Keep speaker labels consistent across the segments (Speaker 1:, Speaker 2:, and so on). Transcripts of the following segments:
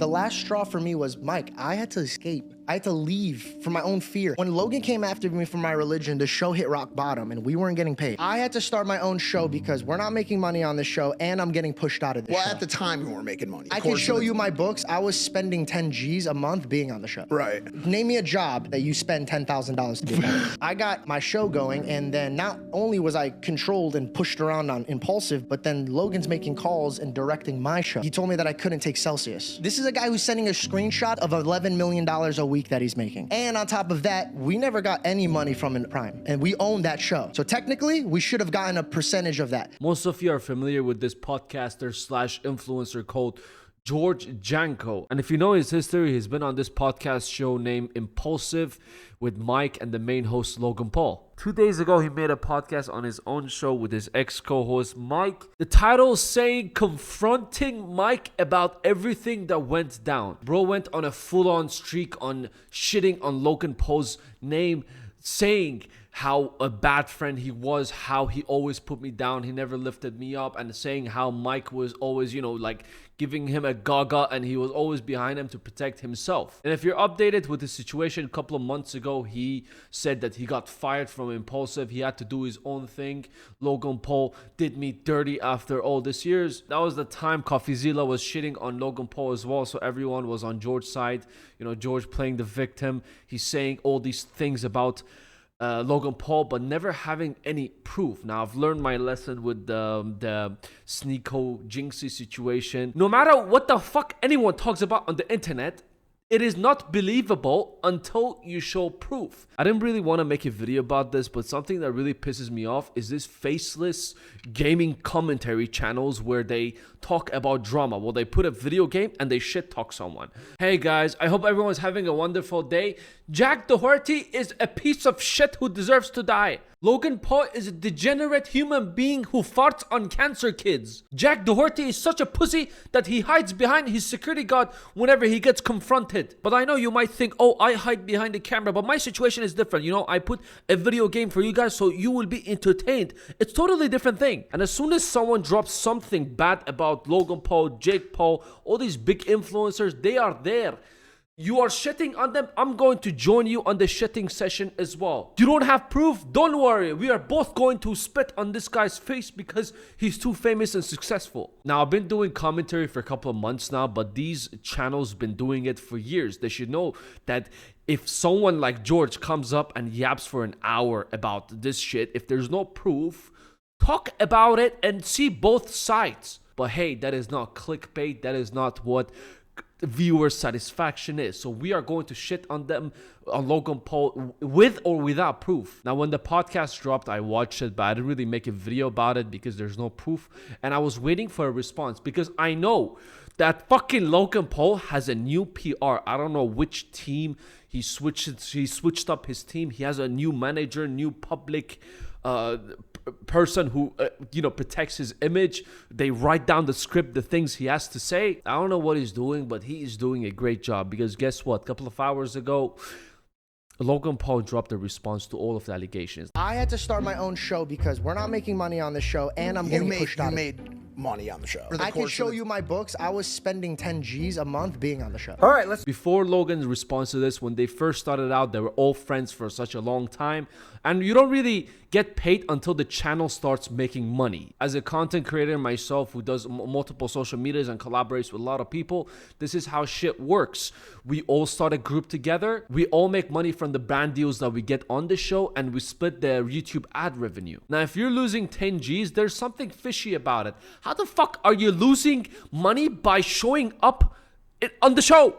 Speaker 1: The last straw for me was, Mike, I had to escape. I had to leave for my own fear. When Logan came after me for my religion, the show hit rock bottom and we weren't getting paid. I had to start my own show because we're not making money on this show and I'm getting pushed out of this show.
Speaker 2: Well, at the time, we weren't making money.
Speaker 1: I can show you my books. I was spending 10 G's a month being on the show.
Speaker 2: Right.
Speaker 1: Name me a job that you spend $10,000 to be on. I got my show going, and then not only was I controlled and pushed around on Impulsive, but then Logan's making calls and directing my show. He told me that I couldn't take Celsius. This is a guy who's sending a screenshot of $11 million a week that he's making. And on top of that, we never got any money from Prime, and we own that show. So technically, we should have gotten a percentage of that.
Speaker 3: Most of you are familiar with this podcaster slash influencer called George Janko. And if you know his history, he's been on this podcast show named Impulsive with Mike and the main host Logan Paul. 2 days ago, he made a podcast on his own show with his ex-co-host Mike. The title is saying confronting Mike about everything that went down. Bro went on a full-on streak on shitting on Logan Paul's name, saying how a bad friend he was, how he always put me down, he never lifted me up, and saying how Mike was always, like giving him a gaga and he was always behind him to protect himself. And if you're updated with the situation, a couple of months ago, he said that he got fired from Impulsive. He had to do his own thing. Logan Paul did me dirty after all these years. That was the time CoffeeZilla was shitting on Logan Paul as well, so everyone was on George's side. George playing the victim. He's saying all these things about Logan Paul, but never having any proof. Now, I've learned my lesson with the Sneeko Jinxie situation. No matter what the fuck anyone talks about on the internet, it is not believable until you show proof. I didn't really want to make a video about this, but something that really pisses me off is this faceless gaming commentary channels where they talk about drama. Well, they put a video game and they shit talk someone. Hey guys, I hope everyone's having a wonderful day. Jack Doherty is a piece of shit who deserves to die. Logan Paul is a degenerate human being who farts on cancer kids. Jack Doherty is such a pussy that he hides behind his security guard whenever he gets confronted. But I know you might think, oh, I hide behind the camera, but my situation is different. I put a video game for you guys so you will be entertained. It's totally different thing. And as soon as someone drops something bad about Logan Paul, Jake Paul, all these big influencers, they are there. You are shitting on them. I'm going to join you on the shitting session as well. You don't have proof? Don't worry. We are both going to spit on this guy's face because he's too famous and successful. Now, I've been doing commentary for a couple of months now, but these channels been doing it for years. They should know that if someone like George comes up and yaps for an hour about this shit, if there's no proof, talk about it and see both sides. But hey, that is not clickbait. That is not what viewer satisfaction is. So we are going to shit on them, on Logan Paul, with or without proof. Now, when the podcast dropped, I watched it, but I didn't really make a video about it because there's no proof. And I was waiting for a response because I know that fucking Logan Paul has a new PR. I don't know which team he switched up his team. He has a new manager, new public person who protects his image. They write down the script, the things he has to say. I don't know what he's doing, but he is doing a great job because guess what? A couple of hours ago, Logan Paul dropped a response to all of the allegations.
Speaker 1: I had to start my own show because we're not making money on the show and I'm getting pushed out.
Speaker 2: You made money on the show.
Speaker 1: I can show you my books. I was spending 10 G's a month being on the show.
Speaker 2: All right,
Speaker 3: Before Logan's response to this, when they first started out, they were all friends for such a long time. And you don't really get paid until the channel starts making money. As a content creator myself who does multiple social medias and collaborates with a lot of people, this is how shit works. We all start a group together. We all make money from the brand deals that we get on the show and we split the YouTube ad revenue. Now, if you're losing 10 G's, there's something fishy about it. How the fuck are you losing money by showing up on the show?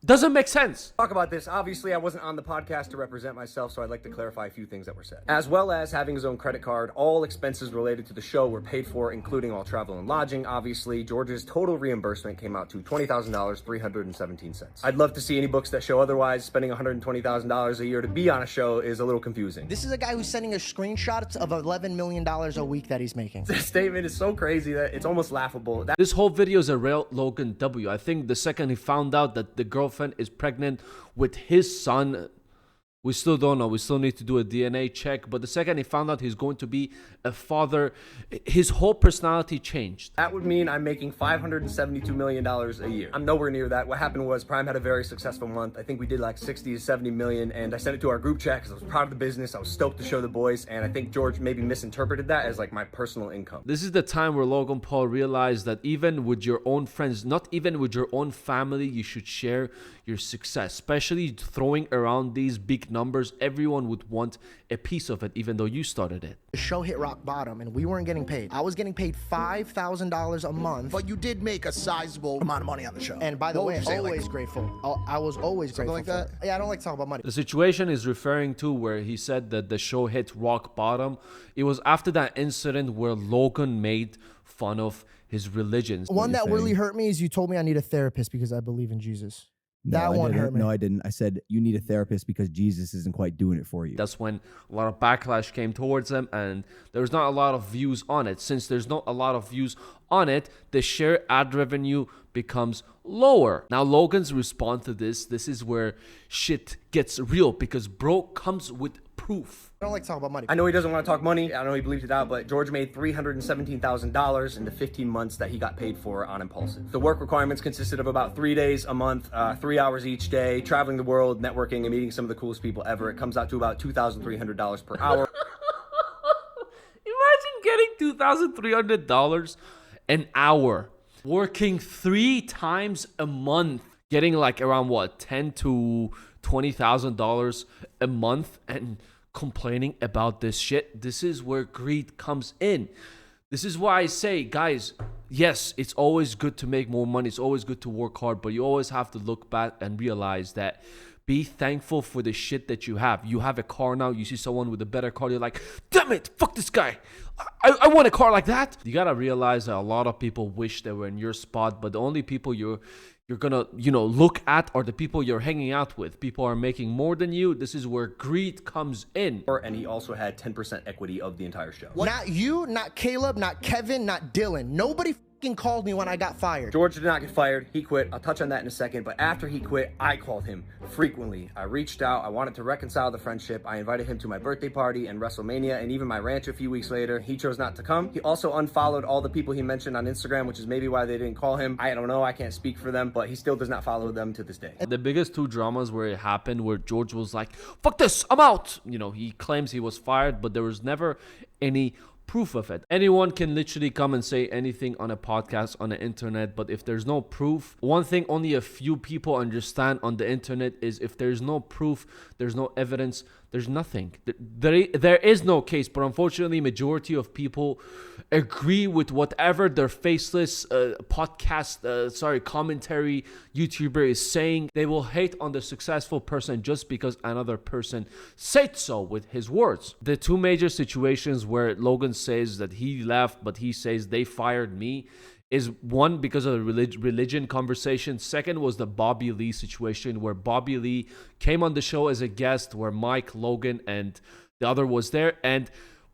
Speaker 3: Doesn't make sense.
Speaker 4: Talk about this. Obviously, I wasn't on the podcast to represent myself, so I'd like to clarify a few things that were said. As well as having his own credit card, all expenses related to the show were paid for, including all travel and lodging. Obviously, George's total reimbursement came out to $20,000, 317 cents. I'd love to see any books that show otherwise. Spending $120,000 a year to be on a show is a little confusing.
Speaker 1: This is a guy who's sending a screenshot of $11 million a week that he's making.
Speaker 4: This statement is so crazy that it's almost laughable.
Speaker 3: This whole video is a real Logan W. I think the second he found out that the girlfriend is pregnant with his son, We still don't know. We still need to do a DNA check. But the second he found out he's going to be a father, his whole personality changed.
Speaker 4: That would mean I'm making $572 million a year. I'm nowhere near that. What happened was Prime had a very successful month. I think we did like 60 to 70 million, and I sent it to our group chat because I was proud of the business. I was stoked to show the boys, and I think George maybe misinterpreted that as like my personal income.
Speaker 3: This is the time where Logan Paul realized that even with your own friends, not even with your own family, you should share your success. Especially throwing around these big numbers, everyone would want a piece of it, even though you started it.
Speaker 1: The show hit rock bottom and we weren't getting paid. I was getting paid $5,000 a month.
Speaker 2: But you did make a sizable amount of money on the show.
Speaker 1: And by the way, always grateful. I was always grateful
Speaker 2: like
Speaker 1: for
Speaker 2: that?
Speaker 1: it. Yeah, I don't like to talk about money.
Speaker 3: The situation is referring to where he said that the show hit rock bottom. It was after that incident where Logan made fun of his religion.
Speaker 1: One that really hurt me is you told me I need a therapist because I believe in Jesus. That one hurt me.
Speaker 5: No, I didn't. I said you need a therapist because Jesus isn't quite doing it for you.
Speaker 3: That's when a lot of backlash came towards him, and there's not a lot of views on it. Since there's not a lot of views on it, the share ad revenue becomes lower. Now, Logan's response to this is where shit gets real because bro comes with proof.
Speaker 1: I don't like to talk about money.
Speaker 4: I know he doesn't want to talk money. I know he believes it out, but George made $317,000 in the 15 months that he got paid for on Impulsive. The work requirements consisted of about 3 days a month, 3 hours each day, traveling the world, networking, and meeting some of the coolest people ever. It comes out to about $2,300 per hour.
Speaker 3: Imagine getting $2,300 an hour, working 3 times a month, getting like around what, $10,000 to $20,000 a month, and complaining about this shit. This is where greed comes in. This is why I say, guys, yes, it's always good to make more money. It's always good to work hard, but you always have to look back and realize that be thankful for the shit that you have. You have a car now. You see someone with a better car. You're like, damn it, fuck this guy. I want a car like that. You got to realize that a lot of people wish they were in your spot, but the only people you're gonna, look at are the people you're hanging out with. People are making more than you. This is where greed comes in.
Speaker 4: And he also had 10% equity of the entire show.
Speaker 1: Not you, not Caleb, not Kevin, not Dylan. Nobody fucking called me when I got fired.
Speaker 4: George did not get fired. He quit. I'll touch on that in a second. But after he quit, I called him frequently. I reached out. I wanted to reconcile the friendship. I invited him to my birthday party and WrestleMania and even my ranch a few weeks later. He chose not to come. He also unfollowed all the people he mentioned on Instagram, which is maybe why they didn't call him. I don't know. I can't speak for them, but he still does not follow them to this day.
Speaker 3: The biggest 2 dramas where it happened, where George was like, fuck this, I'm out. He claims he was fired, but there was never any proof of it. Anyone can literally come and say anything on a podcast, on the internet, but if there's no proof, one thing only a few people understand on the internet is if there's no proof, there's no evidence, there's nothing. There is no case, but unfortunately, majority of people agree with whatever their faceless commentary YouTuber is saying. They will hate on the successful person just because another person said so with his words. The 2 major situations where Logan says that he left, but he says they fired me, is one because of the religion conversation. Second was the Bobby Lee situation where Bobby Lee came on the show as a guest where Mike, Logan, and the other was there. And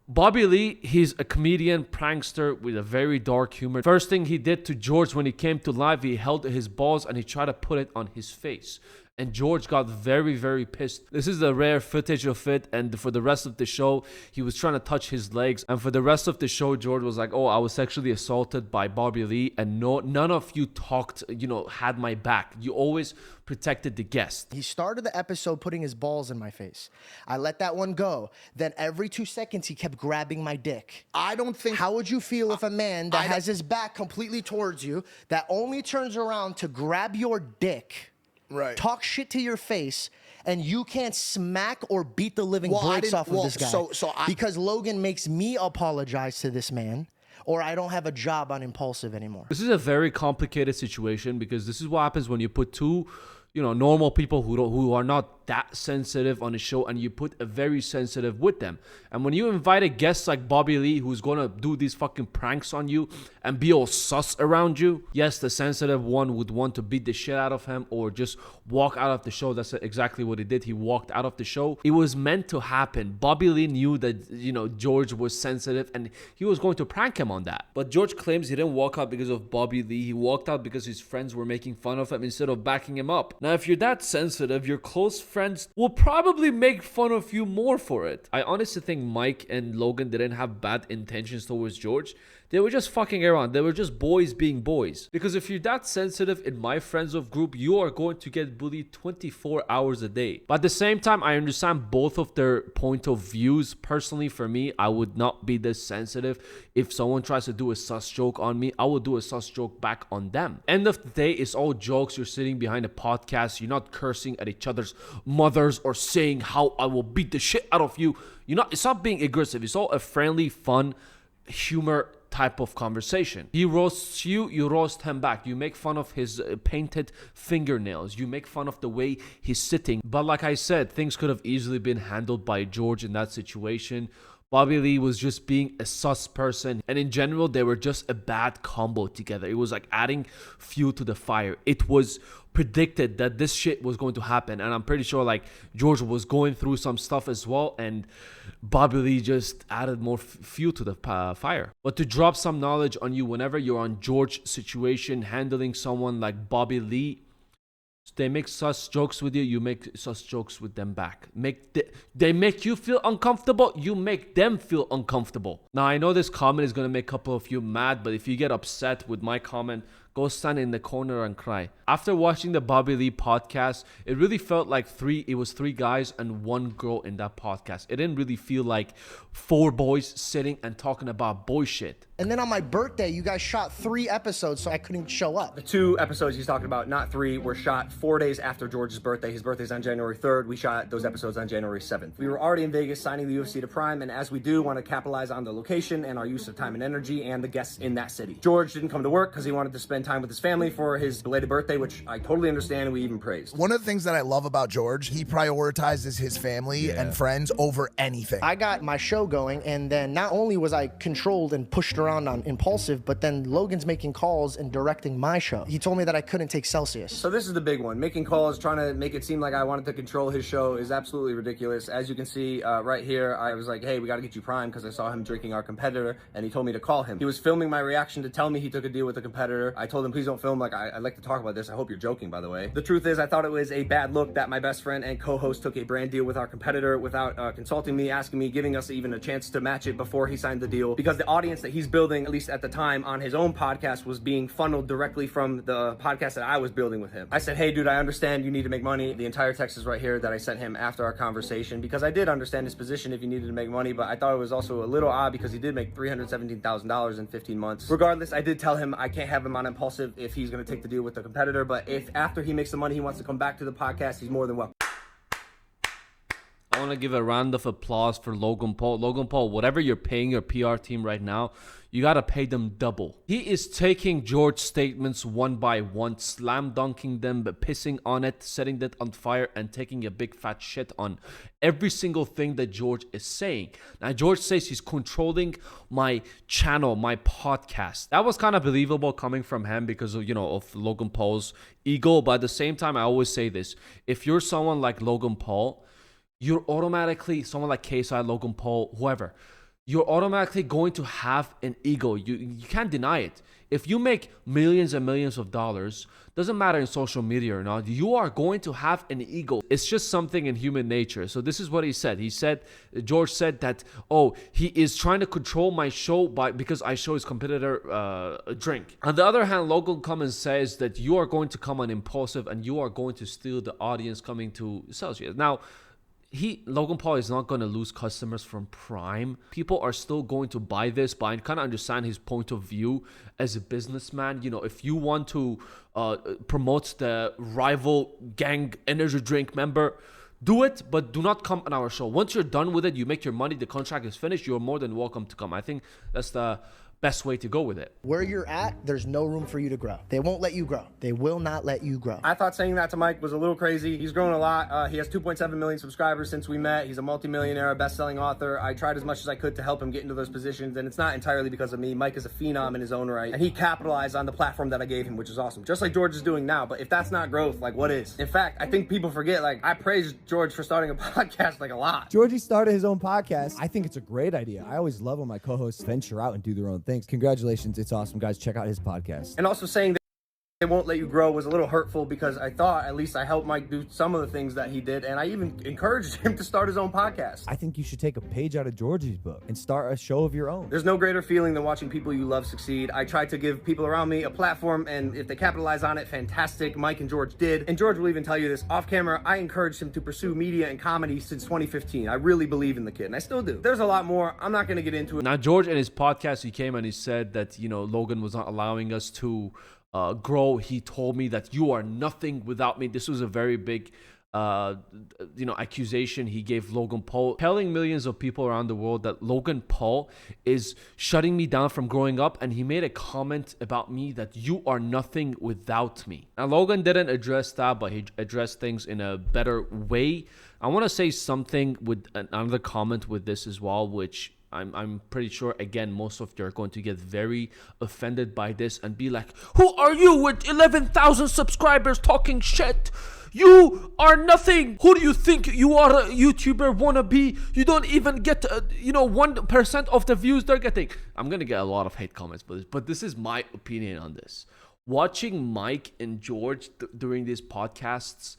Speaker 3: Bobby Lee, he's a comedian, prankster with a very dark humor. First thing he did to George when he came to live, he held his balls and he tried to put it on his face. And George got very, very pissed. This is the rare footage of it. And for the rest of the show, he was trying to touch his legs. And for the rest of the show, George was like, oh, I was sexually assaulted by Bobby Lee. And none of you talked, had my back. You always protected the guest.
Speaker 1: He started the episode putting his balls in my face. I let that one go. Then every 2 seconds, he kept grabbing my dick.
Speaker 2: I don't think...
Speaker 1: How would you feel if a man that has his back completely towards you, that only turns around to grab your dick...
Speaker 2: Right.
Speaker 1: Talk shit to your face, and you can't smack or beat the living brakes off of this guy. Because Logan makes me apologize to this man, or I don't have a job on Impulsive anymore.
Speaker 3: This is a very complicated situation because this is what happens when you put 2, normal people who are not that sensitive on a show and you put a very sensitive with them. And when you invite a guest like Bobby Lee who's gonna do these fucking pranks on you and be all sus around you, yes, the sensitive one would want to beat the shit out of him or just walk out of the show. That's exactly what he did. He walked out of the show. It was meant to happen. Bobby Lee knew that, George was sensitive and he was going to prank him on that. But George claims he didn't walk out because of Bobby Lee. He walked out because his friends were making fun of him instead of backing him up. Now, if you're that sensitive, your close friends will probably make fun of you more for it. I honestly think Mike and Logan didn't have bad intentions towards George. They were just fucking around. They were just boys being boys. Because if you're that sensitive in my friends of group, you are going to get bullied 24 hours a day. But at the same time, I understand both of their point of views. Personally, for me, I would not be this sensitive. If someone tries to do a sus joke on me, I will do a sus joke back on them. End of the day, it's all jokes. You're sitting behind a podcast. You're not cursing at each other's mothers or saying how I will beat the shit out of you. It's not being aggressive. It's all a friendly, fun, humor type of conversation. He roasts you, you roast him back. You make fun of his painted fingernails. You make fun of the way he's sitting. But like I said, things could have easily been handled by George in that situation. Bobby Lee was just being a sus person, and in general, they were just a bad combo together. It was like adding fuel to the fire. It was predicted that this shit was going to happen, and I'm pretty sure like George was going through some stuff as well, and Bobby Lee just added more fuel to the fire. But to drop some knowledge on you, whenever you're on George's situation, handling someone like Bobby Lee, they make sus jokes with you, you make sus jokes with them back. They make you feel uncomfortable, you make them feel uncomfortable. Now, I know this comment is going to make a couple of you mad, but if you get upset with my comment, go stand in the corner and cry. After watching the Bobby Lee podcast, it really felt like it was three guys and one girl in that podcast. It didn't really feel like four boys sitting and talking about boy shit.
Speaker 1: And then on my birthday, you guys shot 3 episodes, so I couldn't show up.
Speaker 4: The 2 episodes he's talking about, not 3, were shot 4 days after George's birthday. His birthday's on January 3rd. We shot those episodes on January 7th. We were already in Vegas signing the UFC to Prime, and as we do, want to capitalize on the location and our use of time and energy and the guests in that city. George didn't come to work because he wanted to spend time with his family for his belated birthday, which I totally understand and we even praised.
Speaker 2: One of the things that I love about George, he prioritizes his family and friends over anything.
Speaker 1: I got my show going, and then not only was I controlled and pushed around on Impulsive, but then Logan's making calls and directing my show. He told me that I couldn't take Celsius.
Speaker 4: So this is the big one. Making calls, trying to make it seem like I wanted to control his show is absolutely ridiculous. As you can see right here, I was like, hey, we got to get you Prime because I saw him drinking our competitor, and he told me to call him. He was filming my reaction to tell me he took a deal with a competitor. I told him, please don't film. Like, I'd like to talk about this. I hope you're joking, by the way. The truth is, I thought it was a bad look that my best friend and co-host took a brand deal with our competitor without consulting me, asking me, giving us even a chance to match it before he signed the deal, because the audience that he's building, at least at the time, on his own podcast was being funneled directly from the podcast that I was building with him. I said, hey, dude, I understand you need to make money. The entire text is right here that I sent him after our conversation, because I did understand his position if he needed to make money, but I thought it was also a little odd because he did make $317,000 in 15 months. Regardless, I did tell him I can't have him on Impulsive if he's going to take the deal with the competitor, but if after he makes the money he wants to come back to the podcast, he's more than welcome.
Speaker 3: I want to give a round of applause for Logan Paul. Logan Paul, whatever you're paying your PR team right now, you got to pay them double. He is taking George's statements one by one, slam dunking them, but pissing on it, setting it on fire, and taking a big fat shit on every single thing that George is saying. Now, George says he's controlling my channel, my podcast. That was kind of believable coming from him because of, of Logan Paul's ego. But at the same time, I always say this. If you're someone like Logan Paul, you're automatically, someone like KSI, Logan Paul, whoever, you're automatically going to have an ego. You can't deny it. If you make millions and millions of dollars, doesn't matter in social media or not, you are going to have an ego. It's just something in human nature. So this is what he said. George said that, he is trying to control my show because I show his competitor a drink. On the other hand, Logan comes and says that you are going to come on Impulsive and you are going to steal the audience coming to Celsius. Now, Logan Paul is not going to lose customers from Prime. People are still going to buy this, but I kind of understand his point of view as a businessman. If you want to promote the rival gang energy drink member, do it, but do not come on our show. Once you're done with it, you make your money, the contract is finished, you're more than welcome to come. I think that's the best way to go with it.
Speaker 1: Where you're at, there's no room for you to grow. They won't let you grow. They will not let you grow.
Speaker 4: I thought saying that to Mike was a little crazy. He's grown a lot. He has 2.7 million subscribers since we met. He's a multimillionaire, a best-selling author. I tried as much as I could to help him get into those positions, and it's not entirely because of me. Mike is a phenom in his own right, and he capitalized on the platform that I gave him, which is awesome. Just like George is doing now, but if that's not growth, what is? In fact, I think people forget, I praised George for starting a podcast, a lot.
Speaker 5: Georgie started his own podcast. I think it's a great idea. I always love when my co-hosts venture out and do their own things. Congratulations. It's awesome, guys. Check out his podcast.
Speaker 4: And also saying that It won't let you grow was a little hurtful because I thought at least I helped Mike do some of the things that he did, and I even encouraged him to start his own podcast.
Speaker 5: I think you should take a page out of Georgie's book and start a show of your own.
Speaker 4: There's no greater feeling than watching people you love succeed. I try to give people around me a platform, and if they capitalize on it, fantastic. Mike and George did. And George will even tell you this off camera. I encouraged him to pursue media and comedy since 2015. I really believe in the kid, and I still do. There's a lot more. I'm not going to get into it.
Speaker 3: Now, George, in his podcast, he came and he said that, Logan was not allowing us to grow. He told me that you are nothing without me. This was a very big accusation he gave Logan Paul, telling millions of people around the world that Logan Paul is shutting me down from growing up, and he made a comment about me that you are nothing without me. Now, Logan didn't address that, but he addressed things in a better way. I want to say something with another comment with this as well, which I'm pretty sure, again, most of you are going to get very offended by this and be like, who are you with 11,000 subscribers talking shit? You are nothing. Who do you think you are, a YouTuber wannabe? You don't even get, 1% of the views they're getting. I'm going to get a lot of hate comments for this, but this is my opinion on this. Watching Mike and George during these podcasts,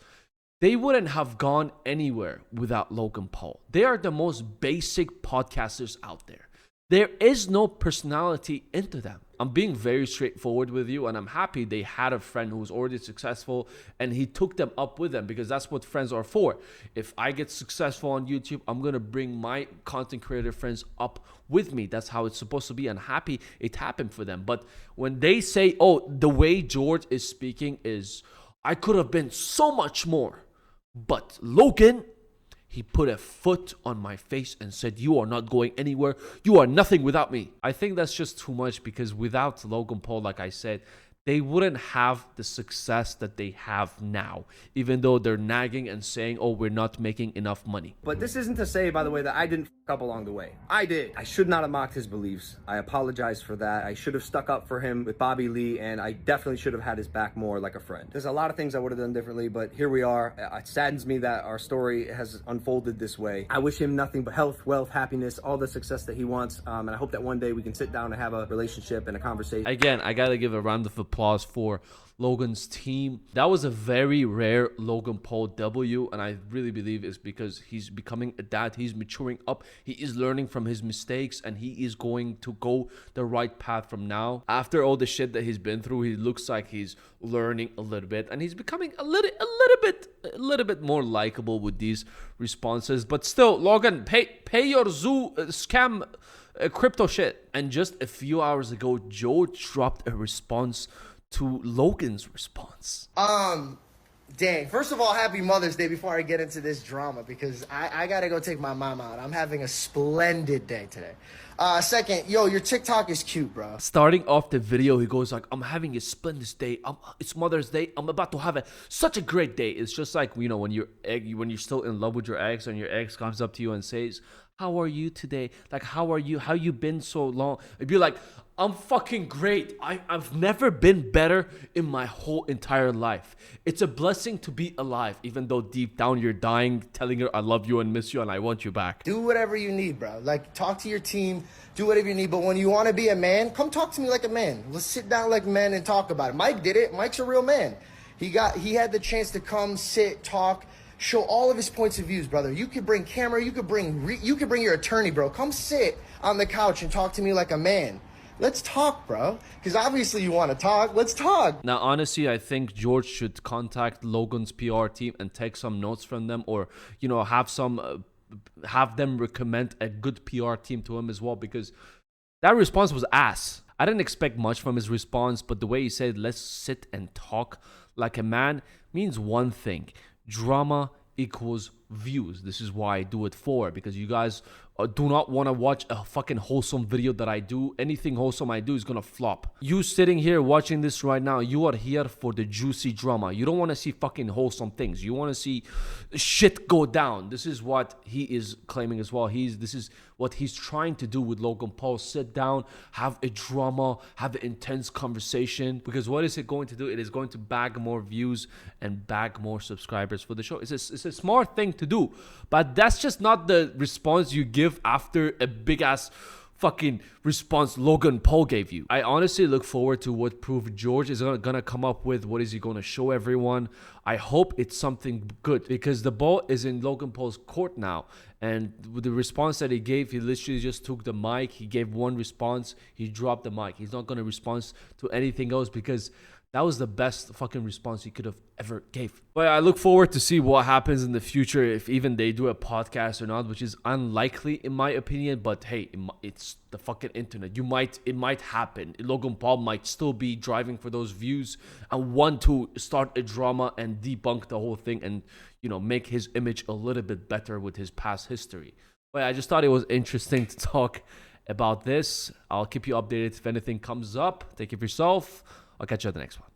Speaker 3: they wouldn't have gone anywhere without Logan Paul. They are the most basic podcasters out there. There is no personality into them. I'm being very straightforward with you, and I'm happy they had a friend who was already successful and he took them up with them, because that's what friends are for. If I get successful on YouTube, I'm going to bring my content creator friends up with me. That's how it's supposed to be, and happy it happened for them. But when they say, oh, the way George is speaking is, I could have been so much more, but Logan, he put a foot on my face and said, you are not going anywhere. You are nothing without me. I think that's just too much, because without Logan Paul, like I said, they wouldn't have the success that they have now, even though they're nagging and saying, oh, we're not making enough money.
Speaker 4: But this isn't to say, by the way, that I didn't fuck up along the way. I did. I should not have mocked his beliefs. I apologize for that. I should have stuck up for him with Bobby Lee, and I definitely should have had his back more like a friend. There's a lot of things I would have done differently, but here we are. It saddens me that our story has unfolded this way. I wish him nothing but health, wealth, happiness, all the success that he wants, and I hope that one day we can sit down and have a relationship and a conversation.
Speaker 3: Again, I gotta give a round of applause for Logan's team. That was a very rare Logan Paul W, and I really believe it's because he's becoming a dad. He's maturing up. He is learning from his mistakes, and he is going to go the right path from now. After all the shit that he's been through, he looks like he's learning a little bit, and he's becoming a little bit more likable with these responses. But still, Logan, pay your zoo scam crypto shit. And just a few hours ago, George dropped a response to Logan's response.
Speaker 1: Dang. First of all, happy Mother's Day before I get into this drama, because I gotta go take my mom out. I'm having a splendid day today. Second, yo, your TikTok is cute, bro.
Speaker 3: Starting off the video, he goes like, I'm having a splendid day. It's Mother's Day. I'm about to have such a great day. It's just like, when you're still in love with your ex, and your ex comes up to you and says, how are you today? Like, how are you? How you been so long? It'd be like, I'm fucking great. I've never been better in my whole entire life. It's a blessing to be alive, even though deep down you're dying, telling her I love you and miss you and I want you back.
Speaker 1: Do whatever you need, bro. Like, talk to your team, do whatever you need. But when you want to be a man, come talk to me like a man. Let's sit down like men and talk about it. Mike did it. Mike's a real man. He had the chance to come, sit, talk, show all of his points of views, brother. You could bring camera, you could bring your attorney, bro. Come sit on the couch and talk to me like a man. Let's talk, bro. Because obviously you want to talk. Let's talk.
Speaker 3: Now, honestly, I think George should contact Logan's PR team and take some notes from them, or, have them recommend a good PR team to him as well, because that response was ass. I didn't expect much from his response, but the way he said, let's sit and talk like a man, means one thing. Drama equals views. This is why I do it for, because you guys do not want to watch a fucking wholesome video that I do. Anything wholesome I do is gonna flop. You sitting here watching this right now, you are here for the juicy drama. You don't want to see fucking wholesome things. You want to see shit go down. This is what he is claiming as well. This is what he's trying to do with Logan Paul. Sit down, have a drama, have an intense conversation. Because what is it going to do? It is going to bag more views and bag more subscribers for the show. It's a smart thing to do, but that's just not the response you give after a big ass fucking response Logan Paul gave you. I honestly look forward to what proof George is gonna come up with. What is he gonna show everyone? I hope it's something good, because the ball is in Logan Paul's court now. And with the response that he gave, he literally just took the mic. He gave one response. He dropped the mic. He's not gonna respond to anything else, because that was the best fucking response he could have ever gave. But I look forward to see what happens in the future, if even they do a podcast or not, which is unlikely in my opinion. But hey, it's the fucking internet. It might happen. Logan Paul might still be driving for those views and want to start a drama and debunk the whole thing and, you know, make his image a little bit better with his past history. But I just thought it was interesting to talk about this. I'll keep you updated if anything comes up. Take care of yourself. I'll catch you at the next one.